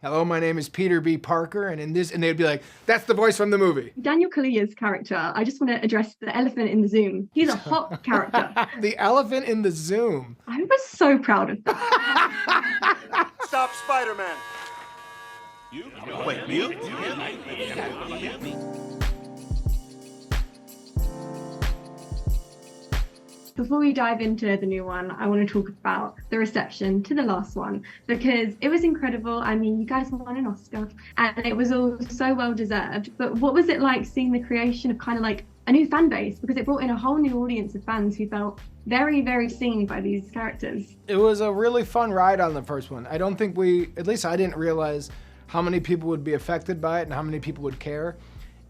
hello, my name is Peter B. Parker, and in this, and they'd be like, that's the voice from the movie. Daniel Kaluuya's character, I just want to address the elephant in the Zoom. He's a hot character. The elephant in the Zoom. I was so proud of that. Stop Spider-Man. You? Wait, you? Before we dive into the new one, I want to talk about the reception to the last one, because it was incredible. I mean, you guys won an Oscar and it was all so well deserved. But what was it like seeing the creation of kind of like a new fan base? Because it brought in a whole new audience of fans who felt very, very seen by these characters. It was a really fun ride on the first one. I don't think at least I didn't realize how many people would be affected by it and how many people would care.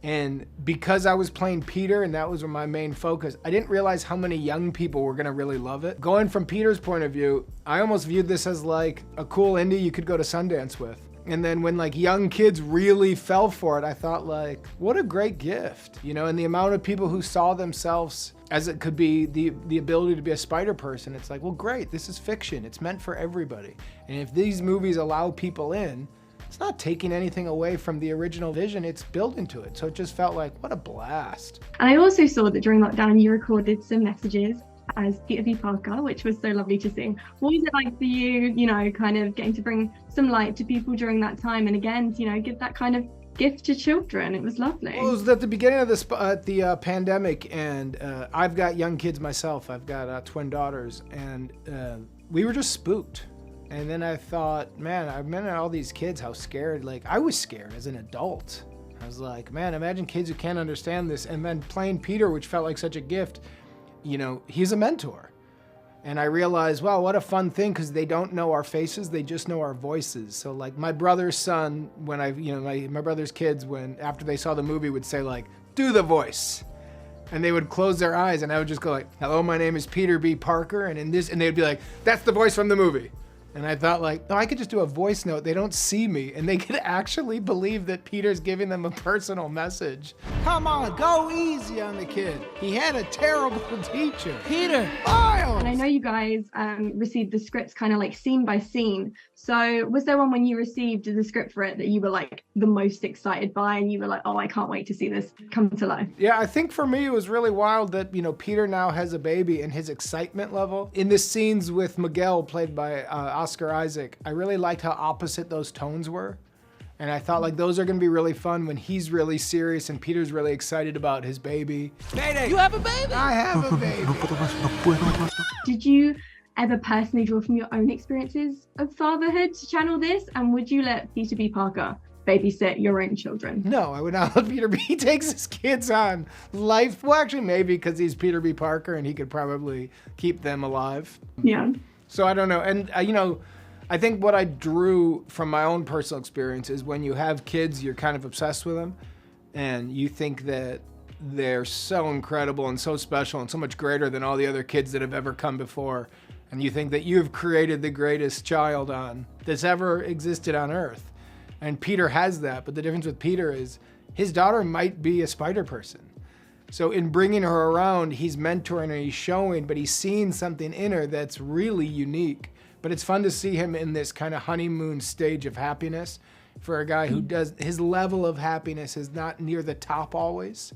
And because I was playing Peter and that was my main focus, I didn't realize how many young people were gonna really love it. Going from Peter's point of view, I almost viewed this as like a cool indie you could go to Sundance with. And then when like young kids really fell for it, I thought like, what a great gift, you know, and the amount of people who saw themselves as it could be the ability to be a spider person. It's like, well, great, this is fiction. It's meant for everybody. And if these movies allow people in, it's not taking anything away from the original vision, it's building to it. So it just felt like, what a blast. And I also saw that during lockdown, you recorded some messages as Peter B. Parker, which was so lovely to see. What was it like for you, you know, kind of getting to bring some light to people during that time? And again, you know, give that kind of gift to children. It was lovely. Well, it was at the beginning of the pandemic, and I've got young kids myself. I've got twin daughters, and we were just spooked. And then I thought, man, I've met all these kids, how scared, like I was scared as an adult. I was like, man, imagine kids who can't understand this. And then playing Peter, which felt like such a gift, you know, he's a mentor. And I realized, wow, what a fun thing, because they don't know our faces, they just know our voices. So like my brother's son, when my brother's kids, when after they saw the movie would say like, do the voice. And they would close their eyes and I would just go like, hello, my name is Peter B. Parker. And in this, and they'd be like, that's the voice from the movie. And I thought like, no, I could just do a voice note. They don't see me. And they could actually believe that Peter's giving them a personal message. Come on, go easy on the kid. He had a terrible teacher. Peter, Miles! And I know you guys received the scripts kind of like scene by scene. So was there one when you received the script for it that you were like the most excited by and you were like, oh, I can't wait to see this come to life? Yeah, I think for me it was really wild that, you know, Peter now has a baby and his excitement level. In the scenes with Miguel, played by Oscar Isaac, I really liked how opposite those tones were. And I thought like those are gonna be really fun when he's really serious and Peter's really excited about his baby. Mayday! You have a baby? I have a baby. Did you ever personally draw from your own experiences of fatherhood to channel this? And would you let Peter B. Parker babysit your own children? No, I would not let Peter B. He takes his kids on life. Well, actually, maybe because he's Peter B. Parker and he could probably keep them alive. Yeah. So I don't know. And, you know, I think what I drew from my own personal experience is when you have kids, you're kind of obsessed with them. And you think that they're so incredible and so special and so much greater than all the other kids that have ever come before. And you think that you've created the greatest child that's ever existed on Earth. And Peter has that, but the difference with Peter is his daughter might be a spider person. So in bringing her around, he's mentoring her, he's showing, but he's seeing something in her that's really unique. But it's fun to see him in this kind of honeymoon stage of happiness for a guy who his level of happiness is not near the top always.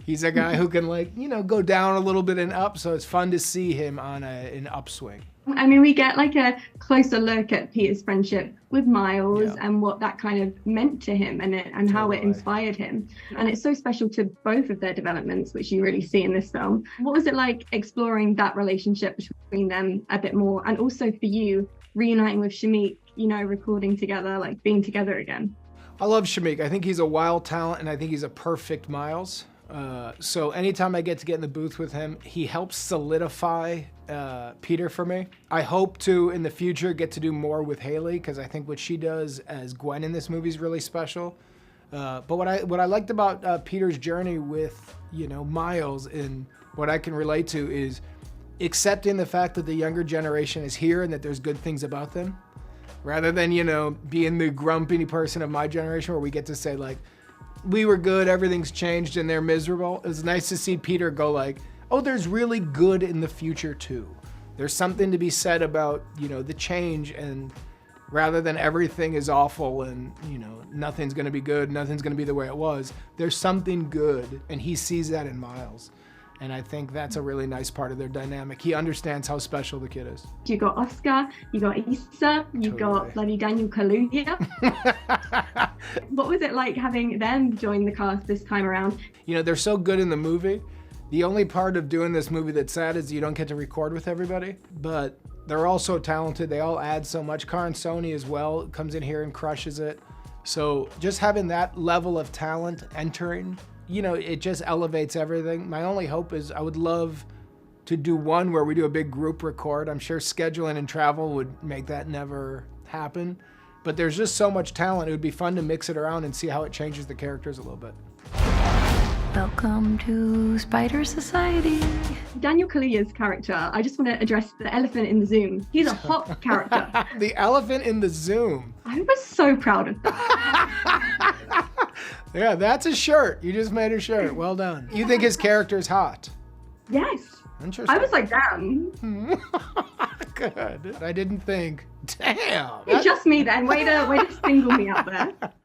He's a guy who can like, you know, go down a little bit and up. So it's fun to see him on an upswing. I mean, we get like a closer look at Peter's friendship with Miles and what that kind of meant to him and how it inspired him. And it's so special to both of their developments, which you really see in this film. What was it like exploring that relationship between them a bit more? And also for you, reuniting with Shameik, you know, recording together, like being together again. I love Shameik. I think he's a wild talent and I think he's a perfect Miles. So anytime I get to get in the booth with him, he helps solidify Peter for me. I hope to, in the future, get to do more with Haley, because I think what she does as Gwen in this movie is really special. But what I liked about Peter's journey with, you know, Miles, and what I can relate to is accepting the fact that the younger generation is here and that there's good things about them, rather than, you know, being the grumpy person of my generation where we get to say like, we were good, everything's changed, and they're miserable. It's nice to see Peter go like, oh, there's really good in the future too. There's something to be said about, you know, the change and rather than everything is awful and, you know, nothing's going to be good, nothing's going to be the way it was. There's something good, and he sees that in Miles. And I think that's a really nice part of their dynamic. He understands how special the kid is. You got Oscar, you got Issa, you got bloody Daniel Kaluuya. What was it like having them join the cast this time around? You know, they're so good in the movie. The only part of doing this movie that's sad is you don't get to record with everybody, but they're all so talented. They all add so much. Karan Soni as well comes in here and crushes it. So just having that level of talent entering, you know, it just elevates everything. My only hope is I would love to do one where we do a big group record. I'm sure scheduling and travel would make that never happen. But there's just so much talent. It would be fun to mix it around and see how it changes the characters a little bit. Welcome to Spider Society. Daniel Kaluuya's character, I just want to address the elephant in the Zoom. He's a hot character. The elephant in the Zoom. I was so proud of that. Yeah, that's a shirt. You just made a shirt. Well done. You think his character is hot? Yes. Interesting. I was like, damn. Good. I didn't think. Damn. It's just me then. Way to single me out there.